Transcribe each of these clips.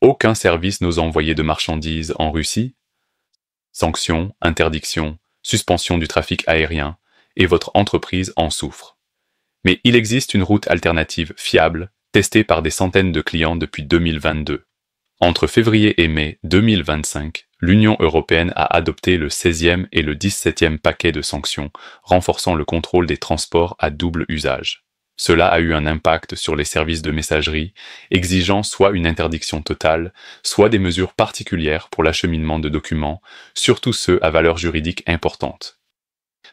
Aucun service n'ose envoyer de marchandises en Russie. Sanctions, interdictions, suspension du trafic aérien, et votre entreprise en souffre. Mais il existe une route alternative fiable, testée par des centaines de clients depuis 2022. Entre février et mai 2025, l'Union européenne a adopté le 16e et le 17e paquet de sanctions, renforçant le contrôle des transports à double usage. Cela a eu un impact sur les services de messagerie, exigeant soit une interdiction totale, soit des mesures particulières pour l'acheminement de documents, surtout ceux à valeur juridique importante.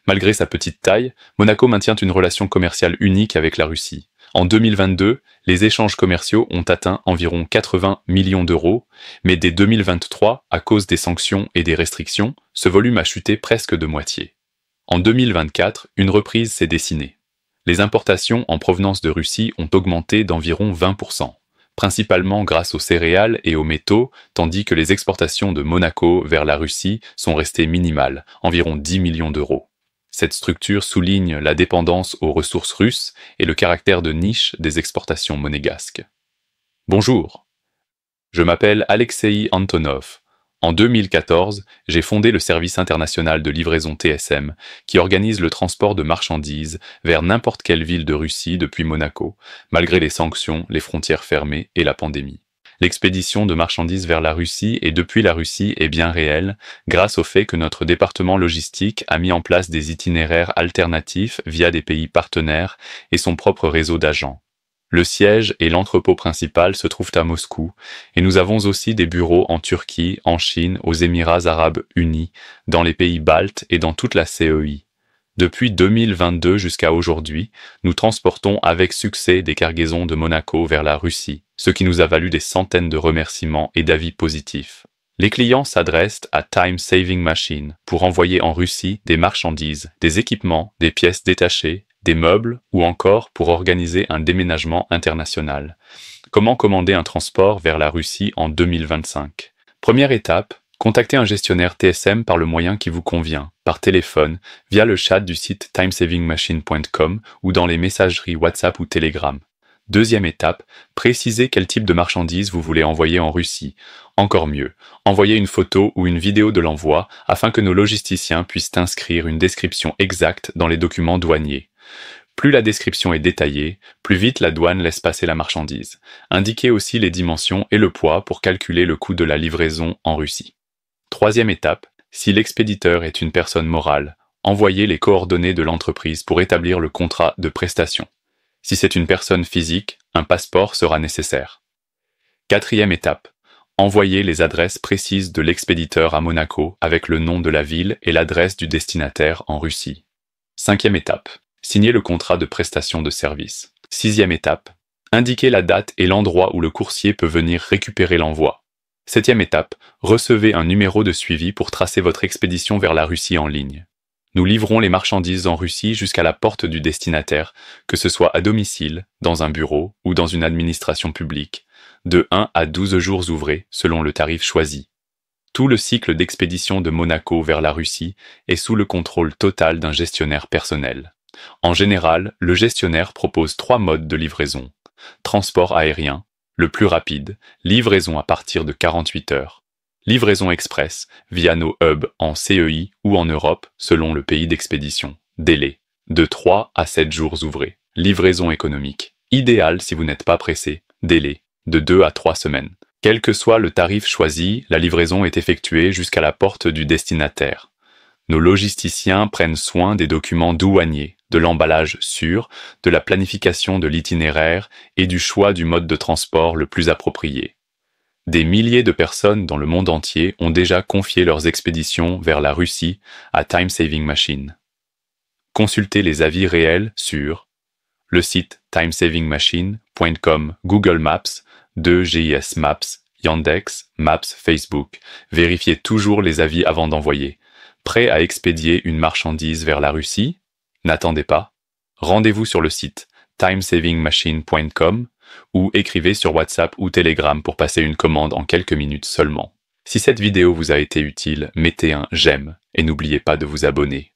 Malgré sa petite taille, Monaco maintient une relation commerciale unique avec la Russie. En 2022, les échanges commerciaux ont atteint environ 80 millions d'euros, mais dès 2023, à cause des sanctions et des restrictions, ce volume a chuté presque de moitié. En 2024, une reprise s'est dessinée. Les importations en provenance de Russie ont augmenté d'environ 20%, principalement grâce aux céréales et aux métaux, tandis que les exportations de Monaco vers la Russie sont restées minimales, environ 10 millions d'euros. Cette structure souligne la dépendance aux ressources russes et le caractère de niche des exportations monégasques. Bonjour, je m'appelle Alexei Antonov. En 2014, j'ai fondé le service international de livraison TSM, qui organise le transport de marchandises vers n'importe quelle ville de Russie depuis Monaco, malgré les sanctions, les frontières fermées et la pandémie. L'expédition de marchandises vers la Russie et depuis la Russie est bien réelle, grâce au fait que notre département logistique a mis en place des itinéraires alternatifs via des pays partenaires et son propre réseau d'agents. Le siège et l'entrepôt principal se trouvent à Moscou, et nous avons aussi des bureaux en Turquie, en Chine, aux Émirats arabes unis, dans les pays baltes et dans toute la CEI. Depuis 2022 jusqu'à aujourd'hui, nous transportons avec succès des cargaisons de Monaco vers la Russie, ce qui nous a valu des centaines de remerciements et d'avis positifs. Les clients s'adressent à Time Saving Machine pour envoyer en Russie des marchandises, des équipements, des pièces détachées, des meubles ou encore pour organiser un déménagement international. Comment commander un transport vers la Russie en 2025 ? Première étape, contactez un gestionnaire TSM par le moyen qui vous convient, par téléphone, via le chat du site timesavingmachine.com ou dans les messageries WhatsApp ou Telegram. Deuxième étape, précisez quel type de marchandises vous voulez envoyer en Russie. Encore mieux, envoyez une photo ou une vidéo de l'envoi afin que nos logisticiens puissent inscrire une description exacte dans les documents douaniers. Plus la description est détaillée, plus vite la douane laisse passer la marchandise. Indiquez aussi les dimensions et le poids pour calculer le coût de la livraison en Russie. Troisième étape, si l'expéditeur est une personne morale, envoyez les coordonnées de l'entreprise pour établir le contrat de prestation. Si c'est une personne physique, un passeport sera nécessaire. Quatrième étape, envoyez les adresses précises de l'expéditeur à Monaco avec le nom de la ville et l'adresse du destinataire en Russie. Cinquième étape, signez le contrat de prestation de service. Sixième étape, indiquez la date et l'endroit où le coursier peut venir récupérer l'envoi. Septième étape, recevez un numéro de suivi pour tracer votre expédition vers la Russie en ligne. Nous livrons les marchandises en Russie jusqu'à la porte du destinataire, que ce soit à domicile, dans un bureau ou dans une administration publique, de 1 à 12 jours ouvrés selon le tarif choisi. Tout le cycle d'expédition de Monaco vers la Russie est sous le contrôle total d'un gestionnaire personnel. En général, le gestionnaire propose 3 modes de livraison. Transport aérien, le plus rapide, livraison à partir de 48 heures. Livraison express, via nos hubs en CEI ou en Europe, selon le pays d'expédition. Délai, de 3 à 7 jours ouvrés. Livraison économique, idéal si vous n'êtes pas pressé. Délai, de 2 à 3 semaines. Quel que soit le tarif choisi, la livraison est effectuée jusqu'à la porte du destinataire. Nos logisticiens prennent soin des documents douaniers, de l'emballage sûr, de la planification de l'itinéraire et du choix du mode de transport le plus approprié. Des milliers de personnes dans le monde entier ont déjà confié leurs expéditions vers la Russie à Time Saving Machine. Consultez les avis réels sur le site timesavingmachine.com, Google Maps, 2GIS Maps, Yandex, Maps, Facebook. Vérifiez toujours les avis avant d'envoyer. Prêt à expédier une marchandise vers la Russie ? N'attendez pas. Rendez-vous sur le site timesavingmachine.com ou écrivez sur WhatsApp ou Telegram pour passer une commande en quelques minutes seulement. Si cette vidéo vous a été utile, mettez un j'aime et n'oubliez pas de vous abonner.